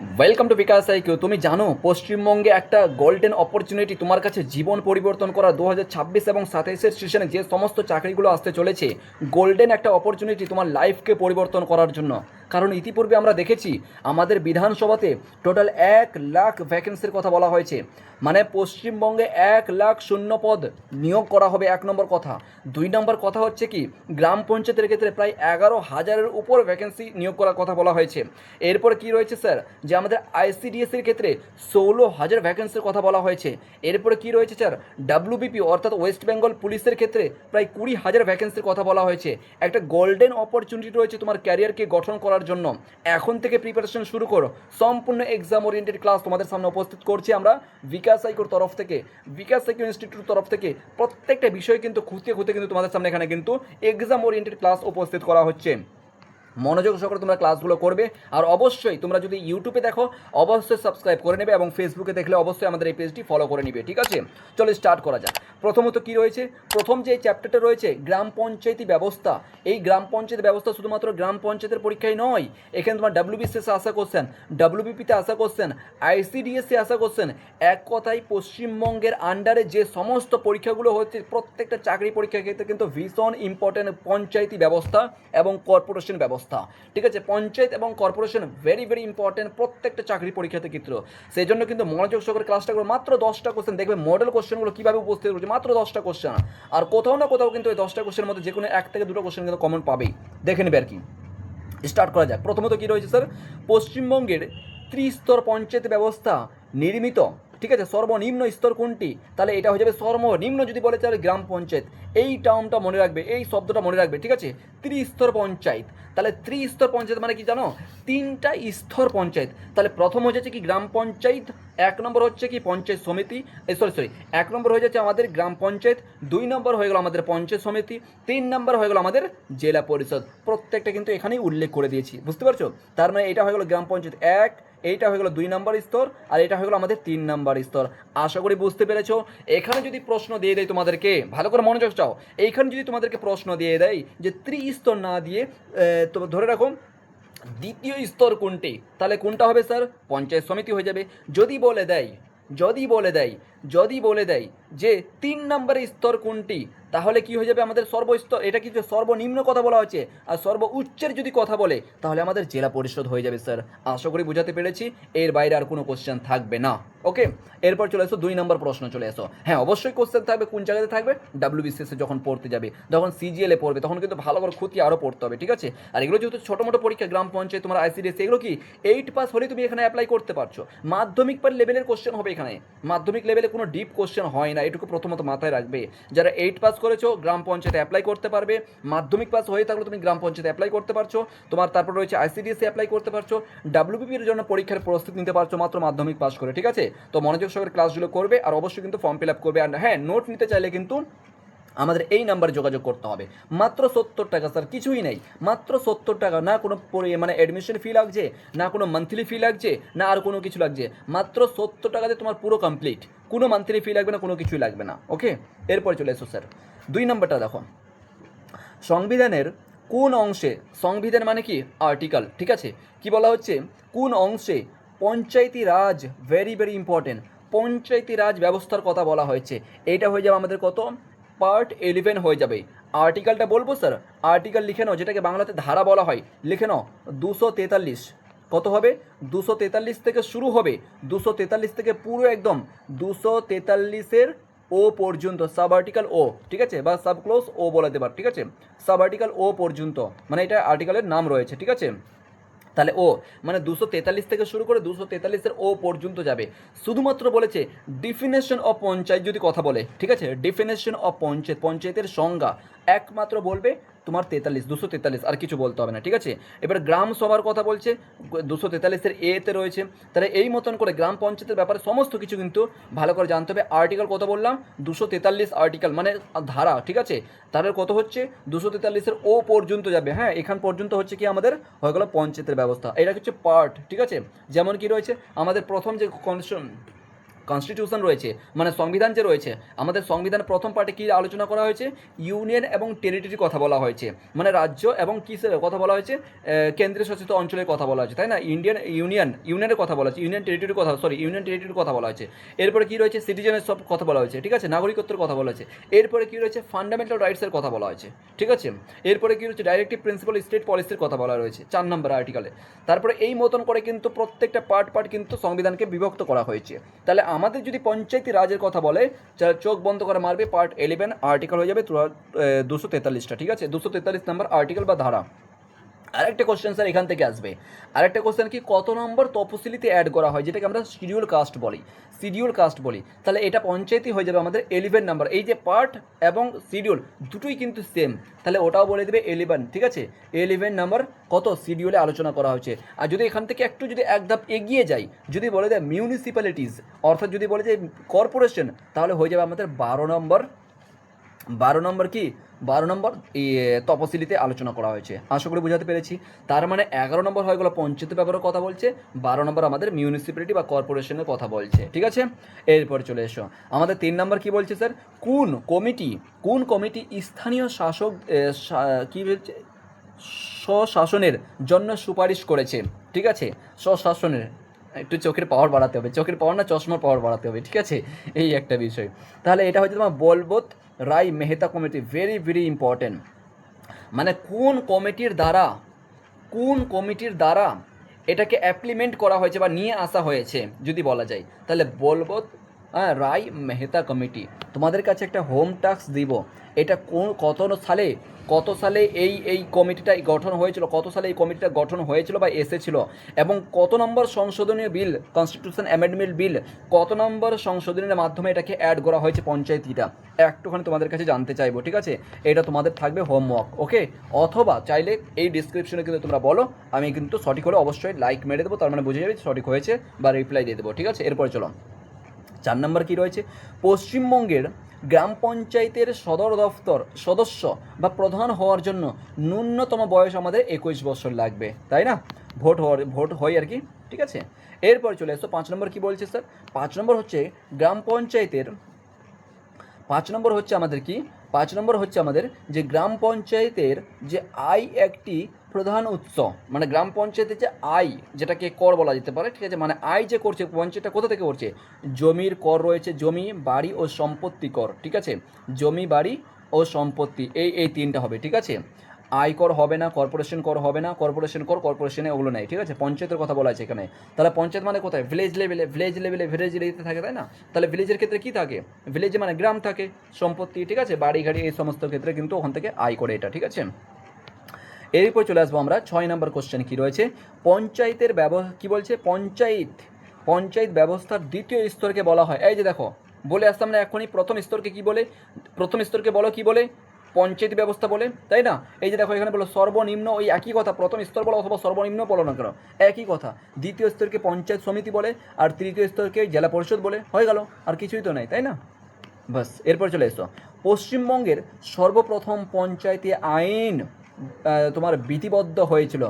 Welcome to bKash IQ. তুমি জানো পশ্চিমবঙ্গে একটা গোল্ডেন অপরচুনিটি তোমার কাছে জীবন পরিবর্তন করা 2026 এবং 27-এর সেশনে যে সমস্ত চাকরিগুলো আসতে চলেছে, গোল্ডেন একটা অপরচুনিটি তোমার লাইফকে পরিবর্তন করার জন্য। কারণ ইতিপূর্বে আমরা দেখেছি আমাদের বিধানসভাতে টোটাল 1 লাখ ভ্যাকেন্সির কথা বলা হয়েছে। মানে পশ্চিমবঙ্গে 1 লাখ শূন্য পদ নিয়োগ করা হবে, 1 নম্বর কথা। 2 নম্বর কথা হচ্ছে কি, গ্রাম পঞ্চায়েতের ক্ষেত্রে প্রায় 11,000-এর উপর ভ্যাকেন্সি নিয়োগ করার কথা বলা হয়েছে। এরপর কি রয়েছে স্যার, যে আমাদের আইসিডিএসের ক্ষেত্রে 16,000 ভ্যাকেন্সির কথা বলা হয়েছে। এরপরে কি রয়েছে স্যার, ডাব্লিউবিপি অর্থাৎ ওয়েস্ট বেঙ্গল পুলিশের ক্ষেত্রে প্রায় 20,000 ভ্যাকেন্সির কথা বলা হয়েছে। একটা গোল্ডেন অপরচুনিটি রয়েছে তোমার ক্যারিয়ারকে গঠন করার জন্য। এখন থেকে প্রিপারেশন শুরু করো। সম্পূর্ণ এক্সাম ওরিয়েন্টেড ক্লাস তোমাদের সামনে উপস্থিত করছি আমরা বিকাশ সাইকোর তরফ থেকে, বিকাশ সাইকো ইনস্টিটিউট তরফ থেকে। প্রত্যেকটা বিষয় কিন্তু খুঁজতে খুঁজতে কিন্তু তোমাদের সামনে এখানে কিন্তু এক্সাম ওরিয়েন্টেড ক্লাস উপস্থিত করা হচ্ছে। মনোযোগ সহকারে তোমরা ক্লাসগুলো করবে। আর অবশ্যই তোমরা যদি ইউটিউবে দেখো অবশ্যই সাবস্ক্রাইব করে নেবে, এবং ফেসবুকে দেখলে অবশ্যই আমাদের এই পেজটি ফলো করে নিবে। ঠিক আছে, চলো স্টার্ট করা যাক। প্রথমত কি রয়েছে, প্রথম যে চ্যাপ্টারটা রয়েছে গ্রাম পঞ্চায়েতি ব্যবস্থা। এই গ্রাম পঞ্চায়েত ব্যবস্থা শুধুমাত্র গ্রাম পঞ্চায়েতের পরীক্ষায় নয়, এখানে তোমার ডাব্লিউবিসিএসে আসা কোশ্চেন, ডাব্লিউবিপিতে আসা কোশ্চেন, আইসিডিএসে আসা কোশ্চেন। এক কথায় পশ্চিমবঙ্গের আন্ডারে যে সমস্ত পরীক্ষাগুলো হচ্ছে, প্রত্যেকটা চাকরি পরীক্ষার ক্ষেত্রে কিন্তু ভীষণ ইম্পর্টেন্ট পঞ্চায়েতি ব্যবস্থা এবং কর্পোরেশন ব্যবস্থা। ঠিক আছে, পঞ্চায়েত এবং কর্পোরেশন ভেরি ভেরি ইম্পর্টেন্ট প্রত্যেকটা চাকরি পরীক্ষাতে ক্ষেত্রে। সেই জন্য কিন্তু মনোযোগ সহকারে ক্লাসটা করবে। মাত্র 10টা কোশ্চেন দেখবে, মডেল কোশ্চেনগুলো কীভাবে উপস্থিত করছে, মাত্র 10টা কোশ্চেন। আর কোথাও না কোথাও কিন্তু এই 10টা কোশ্চেনের মধ্যে যে কোনো 1 থেকে 2টো কোশ্চেন কিন্তু কমন পাবেই। দেখে নেবে আর কি। স্টার্ট করা যাক। প্রথমত কী রয়েছে স্যার, পশ্চিমবঙ্গের ত্রিস্তর পঞ্চায়েত ব্যবস্থা নির্মিত। ঠিক আছে, সর্বনিম্ন স্তর কোনটি? তাহলে এটা হয়ে যাবে সর্বনিম্ন। যদি বলে তাহলে গ্রাম পঞ্চায়েত, এই টার্মটা মনে রাখবে, এই শব্দটা মনে রাখবে। ঠিক আছে, ত্রিস্তর পঞ্চায়েত। তাহলে ত্রিস্তর পঞ্চায়েত মানে কি জানো? 3টা স্তর পঞ্চায়েত। তাহলে প্রথম হয়ে যাচ্ছে কি গ্রাম পঞ্চায়েত, 1 নম্বর হচ্ছে কি পঞ্চায়েত সমিতি, সরি 1 নম্বর হয়ে যাচ্ছে আমাদের গ্রাম পঞ্চায়েত, 2 নম্বর হয়ে গেল আমাদের পঞ্চায়েত সমিতি, 3 নম্বর হয়ে গেল আমাদের জেলা পরিষদ। প্রত্যেকটা কিন্তু এখানেই উল্লেখ করে দিয়েছি, বুঝতে পারছো? তার মানে এটা হয়ে গেল গ্রাম পঞ্চায়েত 1, এইটা হয়ে গেল 2 নম্বর স্তর, আর এটা হয়ে গেল আমাদের 3 নম্বর স্তর। আশা করি বুঝতে পেরেছো। এখানে যদি প্রশ্ন দিয়ে দেয় তোমাদেরকে, ভালো করে মনোযোগ চাও, এইখানে যদি তোমাদেরকে প্রশ্ন দিয়ে দেয় যে ত্রিস্তর না দিয়ে তো ধরে রাখো দ্বিতীয় স্তর কোনটি, তাহলে কোনটা হবে স্যার? পঞ্চায়েত সমিতি হয়ে যাবে। যদি বলে দেয় যদি বলে দেয় যদি বলে দেয় যে 3 নম্বরের স্তর কোনটি, তাহলে কি হয়ে যাবে আমাদের সর্বস্তর, এটা কিন্তু সর্বনিম্ন কথা বলা হচ্ছে। আর সর্বোচ্চের যদি কথা বলে তাহলে আমাদের জেলা পরিষদ হয়ে যাবে স্যার। আশা করি বোঝাতে পেরেছি, এর বাইরে আর কোনো কোশ্চেন থাকবে না। ওকে, এরপর চলে এসো 2 নম্বর প্রশ্ন চলে এসো। হ্যাঁ, অবশ্যই কোশ্চেন থাকবে। কোন জায়গাতে থাকবে? ডাব্লিউবিসিএসে যখন পড়তে যাবে, যখন সিজিএলে পড়বে, তখন কিন্তু ভালো করে খুঁটিয়ে আরও পড়তে হবে। ঠিক আছে, আর এগুলো যেহেতু ছোটো মোটো পরীক্ষা, গ্রাম পঞ্চায়েত তোমার আইসিডিএস, এগুলো কি 8 পাস হলে তুমি এখানে অ্যাপ্লাই করতে পারছো। মাধ্যমিক পার লেভেলের কোশ্চেন হবে এখানে, মাধ্যমিক লেভেলে কোনো ডিপ কোশ্চেন হয় না, এটুকু প্রথমত মাথায় রাখবে। যারা 8 পাস করেছো গ্রাম পঞ্চায়েতে অ্যাপ্লাই করতে পারবে, মাধ্যমিক পাস হয়ে থাকলে তুমি গ্রাম পঞ্চায়েতে অ্যাপ্লাই করতে পারছো। তোমার তারপর রয়েছে আইসিডিএসে অ্যাপ্লাই করতে পারছো, ডাব্লিউবিপির জন্য পরীক্ষার প্রস্তুতি নিতে পারছো মাত্র মাধ্যমিক পাস করে। ঠিক আছে, তো মনোযোগ সহকারে ক্লাসগুলো করবে, আর অবশ্যই কিন্তু ফর্ম ফিল আপ করবে। আর হ্যাঁ, নোট নিতে চাইলে কিন্তু আমাদের এই নাম্বারে যোগাযোগ করতে হবে। মাত্র 70 টাকা স্যার, কিছুই নেই, মাত্র 70 টাকা। না কোনো মানে অ্যাডমিশন ফি লাগছে, না কোনো মান্থলি ফি লাগছে, না আর কোনো কিছু লাগছে। মাত্র 70 টাকাতে তোমার পুরো কমপ্লিট, কোনো মান্থলি ফি লাগবে না, কোনো কিছুই লাগবে না। ওকে, এরপর চলে এসো স্যার 2 নম্বরটা দেখো। সংবিধানের কোন অংশে, সংবিধান মানে কি আর্টিকেল, ঠিক আছে, কি বলা হচ্ছে, কোন অংশে পঞ্চায়েতি রাজ, ভেরি ভেরি ইম্পর্টেন্ট, পঞ্চায়েতি রাজ ব্যবস্থার কথা বলা হয়েছে? এইটা হয়ে যাবে আমাদের কত, পার্ট 11 হয়ে যাবে। আর্টিকেলটা বলবো স্যার, আর্টিকেল লিখে নাও, যেটাকে বাংলাতে ধারা বলা হয়, লিখে নাও 243। কত হবে? 243 থেকে শুরু হবে, 243 থেকে পুরো একদম 243-এর ও পর্যন্ত, সাব আর্টিকেল ও, ঠিক আছে, বা সাব ক্লোজ ও বলাতে পার। ঠিক আছে, সাব আর্টিকেল ও পর্যন্ত, মানে এটা আর্টিকেলের নাম রয়েছে। ঠিক আছে, তাহলে ও মানে 243 থেকে শুরু করে 243-এর ও পর্যন্ত যাবে। শুধুমাত্র বলেছে ডিফিনেশন অফ পঞ্চায়েত যদি কথা বলে, ঠিক আছে, ডিফিনেশন অফ পঞ্চায়েত, পঞ্চায়েতের সংজ্ঞা একমাত্র বলবে তোমার 243, আর কিছু বলতে হবে না। ঠিক আছে, এবার গ্রাম সভার কথা বলছে 243-এর এতে রয়েছে। তাহলে এই মতন করে গ্রাম পঞ্চায়েতের ব্যাপারে সমস্ত কিছু কিন্তু ভালো করে জানতে হবে। আর্টিকেল কত বললাম? 243 আর্টিকেল মানে ধারা। ঠিক আছে, তাহলে কত হচ্ছে? 243-এর ও পর্যন্ত যাবে। হ্যাঁ, এখান পর্যন্ত হচ্ছে কি আমাদের হয়ে গেল পঞ্চায়েতের ব্যবস্থা। এটা হচ্ছে পার্ট। ঠিক আছে, যেমন কি রয়েছে আমাদের প্রথম যে কনস্টিটিউশন রয়েছে, মানে সংবিধান যে রয়েছে, আমাদের সংবিধানের প্রথম পার্টে কী আলোচনা করা হয়েছে? ইউনিয়ন এবং টেরিটরির কথা বলা হয়েছে, মানে রাজ্য এবং কিসের কথা বলা হয়েছে? কেন্দ্রীয় শাসিত অঞ্চলের কথা বলা হয়েছে, তাই না? ইউনিয়নের কথা বলা হয়েছে, ইউনিয়ন টেরিটরির কথা বলা হয়েছে। এরপরে কী রয়েছে? সিটিজেনের সব কথা বলা হয়েছে, ঠিক আছে, নাগরিকত্বের কথা বলা হয়েছে। এরপরে কী রয়েছে? ফান্ডামেন্টাল রাইটসের কথা বলা হয়েছে, ঠিক আছে। এরপরে কী রয়েছে? ডাইরেক্টিভ প্রিন্সিপাল স্টেট পলিসির কথা বলা রয়েছে 4 নম্বর আর্টিকেলে। তারপরে এই মতন করে কিন্তু প্রত্যেকটা পার্ট কিন্তু সংবিধানকে বিভক্ত করা হয়েছে। তাহলে আমাদের যদি পঞ্চায়েতি রাজের কথা বলে, চোখ বন্ধ করে মারবে, পার্ট 11 আর্টিকেল হয়ে যাবে 243টা, ঠিক আছে, 243 নম্বর আর্টিকেল বা ধারা। আরেকটা কোশ্চেন স্যার এখান থেকে আসবে, আরেকটা কোশ্চেন কি, কত নম্বর তপশিলিতে অ্যাড করা হয়, যেটাকে আমরা শিডিউল কাস্ট বলি। তাহলে এটা পঞ্চায়েতই হয়ে যাবে আমাদের 11 নাম্বার। এই যে পার্ট এবং শিডিউল দুটোই কিন্তু সেম, তাহলে ওটাও বলে দেবে 11, ঠিক আছে, 11 নাম্বার কত শিডিউলে আলোচনা করা হয়েছে। আর যদি এখান থেকে একটু যদি এক ধাপ এগিয়ে যাই, যদি বলে দেয় মিউনিসিপ্যালিটিস, অর্থাৎ যদি বলে যে কর্পোরেশন, তাহলে হয়ে যাবে আমাদের 12 নম্বর কি 12 নম্বর তপশিলিতে আলোচনা করা হয়েছে। আশা করি বোঝাতে পেরেছি। তার মানে 11 নম্বর হয়ে গেল পঞ্চায়েতের ব্যাপারে কথা বলছে, 12 নম্বর আমাদের মিউনিসিপ্যালিটি বা কর্পোরেশনের কথা বলছে, ঠিক আছে। এরপর চলে এসো আমাদের 3 নম্বর কি বলছে স্যার, কোন কমিটি স্থানীয় শাসক কি বলছে, স্বশাসনের জন্য সুপারিশ করেছে, ঠিক আছে, স্বশাসনের, একটু চোখের পাওয়ার বাড়াতে হবে, চোখের পাওয়ার না, চশমার পাওয়ার বাড়াতে হবে, ঠিক আছে, এই একটা বিষয়। তাহলে এটা হচ্ছে তোমার Balwant Rai Mehta committee, very very important. মানে কোন কমিটির দ্বারা এটাকে অ্যাপ্লিমেন্ট করা হয়েছে বা নিয়ে আসা হয়েছে যদি বলা যায়, তাহলে বলবৎ রায় মেহতা কমিটি। তোমাদের কাছে একটা হোম টাস্ক দিব, এটা কত সালে এই কমিটিটা গঠন হয়েছিল, বা এসেছিল, এবং কত নম্বর সংশোধনীয় বিল, কনস্টিটিউশন অ্যামেন্ডমেন্ট বিল, কত নম্বর সংশোধনের মাধ্যমে এটাকে অ্যাড করা হয়েছে পঞ্চায়েতিটা, একটুখানি তোমাদের কাছে জানতে চাইবো, ঠিক আছে। এটা তোমাদের থাকবে হোমওয়ার্ক, ওকে। অথবা চাইলে এই ডিসক্রিপশনে কিন্তু তোমরা বলো, আমি কিন্তু সঠিক হলে অবশ্যই লাইক মেরে দেবো, তার মানে বুঝে যাবে সঠিক হয়েছে, বা রিপ্লাই দিয়ে দেবো, ঠিক আছে। এরপরে চলো 4 নম্বর কী রয়েছে, পশ্চিমবঙ্গের গ্রাম পঞ্চায়েতের সদর দফতর সদস্য বা প্রধান হওয়ার জন্য ন্যূনতম বয়স আমাদের 21 বছর লাগবে, তাই না? ভোট হয় আর কি, ঠিক আছে। এরপর চলে এসো 5 নম্বর কী বলছে স্যার, 5 নম্বর হচ্ছে গ্রাম পঞ্চায়েতের, 5 নম্বর হচ্ছে আমাদের যে গ্রাম পঞ্চায়েতের যে আয় একটি প্রধান উৎস, মানে গ্রাম পঞ্চায়েতের যে আয়, যেটাকে কর বলা যেতে পারে, ঠিক আছে, মানে আয় যে করছে পঞ্চায়েতটা কোথা থেকে করছে, জমির কর রয়েছে, জমি বাড়ি ও সম্পত্তি কর, ঠিক আছে, জমি বাড়ি ও সম্পত্তি, এই তিনটা হবে, ঠিক আছে। আয়কর হবে না, কর্পোরেশন কর হবে না, কর্পোরেশনে ওগুলো নেই, ঠিক আছে, পঞ্চায়েতের কথা বলা আছে এখানে। তাহলে পঞ্চায়েত মানে কোথায়, ভিলেজ লেভেলে থাকে, তাই না? তাহলে ভিলেজের ক্ষেত্রে কী থাকে, ভিলেজে মানে গ্রাম থাকে, সম্পত্তি, ঠিক আছে, বাড়ি গাড়ি, এই সমস্ত ক্ষেত্রে কিন্তু ওখান থেকে আয় করে এটা, ঠিক আছে। এরপর চলে আসবো আমরা 6 নম্বর কোশ্চেন কি রয়েছে, পঞ্চায়েতের কি বলছে, পঞ্চায়েত ব্যবস্থার দ্বিতীয় স্তরকে বলা হয়, এই যে দেখো বলে আসতাম না এখনই, প্রথম স্তরকে বলো কি বলে, পঞ্চায়েত ব্যবস্থা বলে, তাই না? এই যে দেখো এখানে বলো সর্বনিম্ন, ওই একই কথা, প্রথম স্তর বলো অথবা সর্বনিম্ন বলো না কেন, একই কথা। দ্বিতীয় স্তরকে পঞ্চায়েত সমিতি বলে, আর তৃতীয় স্তরকে জেলা পরিষদ বলে, হয়ে গেল, আর কিছুই তো নাই, তাই না? বাস, এরপর চলে এসো, পশ্চিমবঙ্গের সর্বপ্রথম পঞ্চায়েতে আইন তোমার বিধিবদ্ধ হয়েছিল,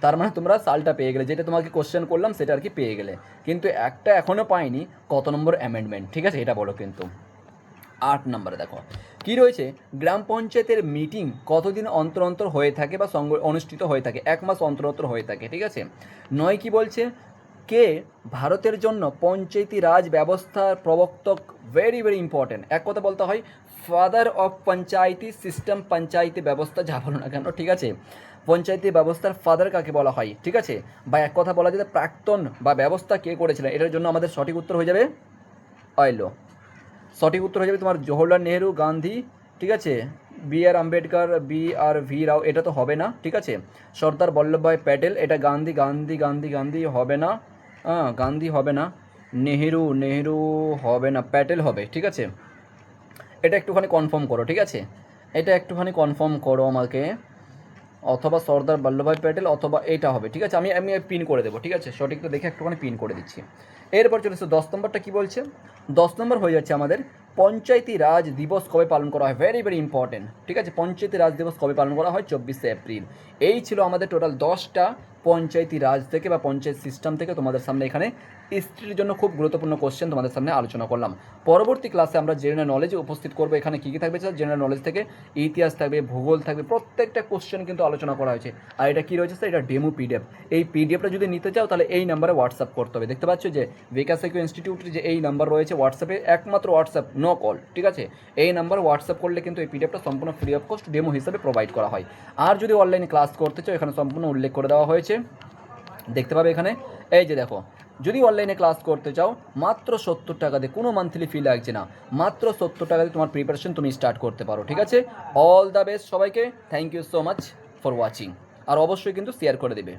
তার মানে তোমরা সালটা পেয়ে গেলে, যেটা তোমাকে কোশ্চেন করলাম সেটা আর কি পেয়ে গেলে, কিন্তু একটা এখনও পাইনি, কত নম্বর অ্যামেন্ডমেন্ট, ঠিক আছে, এটা বলো কিন্তু। 8 নম্বরে দেখো কি রয়েছে, গ্রাম পঞ্চায়েতের মিটিং কতদিন অন্তর হয়ে থাকে বা অনুষ্ঠিত হয়ে থাকে, 1 মাস অন্তর হয়ে থাকে, ঠিক আছে। 9 কি বলছে, কে ভারতের জন্য পঞ্চায়েতি রাজ ব্যবস্থার প্রবর্তক, ভেরি ভেরি ইম্পর্টেন্ট, এক কথা বলতে হয় ফাদার অফ পঞ্চায়েতি সিস্টেম, পঞ্চায়েতি ব্যবস্থা যা বলো না কেন, ঠিক আছে, পঞ্চায়েতি ব্যবস্থার ফাদার কাকে বলা হয়, ঠিক আছে, বা এক কথা বলা যায় প্রাক্তন বা ব্যবস্থা কে করেছিলেন, এটার জন্য আমাদের সঠিক উত্তর হয়ে যাবে তোমার জওহরলাল নেহেরু, গান্ধী, ঠিক আছে, B.R. আম্বেদকর, B.R.V. রাও, এটা তো হবে না, ঠিক আছে, সর্দার বল্লভভাই প্যাটেল, এটা গান্ধী হবে না, গান্ধী হবে না, নেহেরু হবে না, প্যাটেল হবে, ঠিক আছে। এটা একটুখানি কনফার্ম করো, ঠিক আছে, এটা একটুখানি কনফার্ম করো আমাকে, অথবা সর্দার বল্লভভাই প্যাটেল, অথবা এটা হবে, ঠিক আছে, আমি পিন করে দেবো, ঠিক আছে, সঠিকটা দেখে একটুখানি পিন করে দিচ্ছি। এরপর চলে এসো 10 নম্বরটা কী বলছে, 10 নম্বর হয়ে যাচ্ছে আমাদের পঞ্চায়েতি রাজ দিবস কবে পালন করা হয়, ভেরি ভেরি ইম্পর্টেন্ট, ঠিক আছে, পঞ্চায়েতি রাজ দিবস কবে পালন করা হয়, 24শে এপ্রিল। এই ছিল আমাদের টোটাল 10টা পঞ্চায়েতি রাজ থেকে বা পঞ্চায়েত সিস্টেম থেকে তোমাদের সামনে এখানে হিস্ট্রির জন্য খুব গুরুত্বপূর্ণ কোশ্চেন তোমাদের সামনে আলোচনা করলাম। পরবর্তী ক্লাসে আমরা জেনারেল নলেজে উপস্থিত করবো। এখানে কী কী থাকবে স্যার? জেনারেল নলেজ থেকে ইতিহাস থাকবে, ভূগোল থাকবে, প্রত্যেকটা কোশ্চেন কিন্তু আলোচনা করা হয়েছে। আর এটা কী রয়েছে স্যার? এটা ডেমো পিডিএফ। এই পিডিএফটা যদি নিতে চাও তাহলে এই নাম্বারে হোয়াটসঅ্যাপ করতে হবে। দেখতে পাচ্ছ যে বিকাশ IQ ইনস্টিটিউটের যে এই নাম্বার রয়েছে হোয়াটসঅ্যাপে, একমাত্র হোয়াটসঅ্যাপ, নো কল, ঠিক আছে? এই নাম্বার হোয়াটসঅ্যাপ করলে কিন্তু এই পিডিএফটা সম্পূর্ণ ফ্রি অফ কস্ট ডেমো হিসাবে প্রোভাইড করা হয়। আর যদি অনলাইনে ক্লাস করতে চাও এখানে সম্পূর্ণ উল্লেখ করে দেওয়া হয়েছে, দেখতে পাবে এখানে। এই যে দেখো, যদি অনলাইনে ক্লাস করতে চাও মাত্র 70 টাকা দিয়ে, কোনো মান্থলি ফি লাগছে না, মাত্র 70 টাকা দিয়ে তোমার প্রিপারেশন তুমি স্টার্ট করতে পারো, ঠিক আছে? অল দ্য বেস্ট সবাইকে, thank you so much for watching. আর অবশ্যই কিন্তু শেয়ার করে দেবে।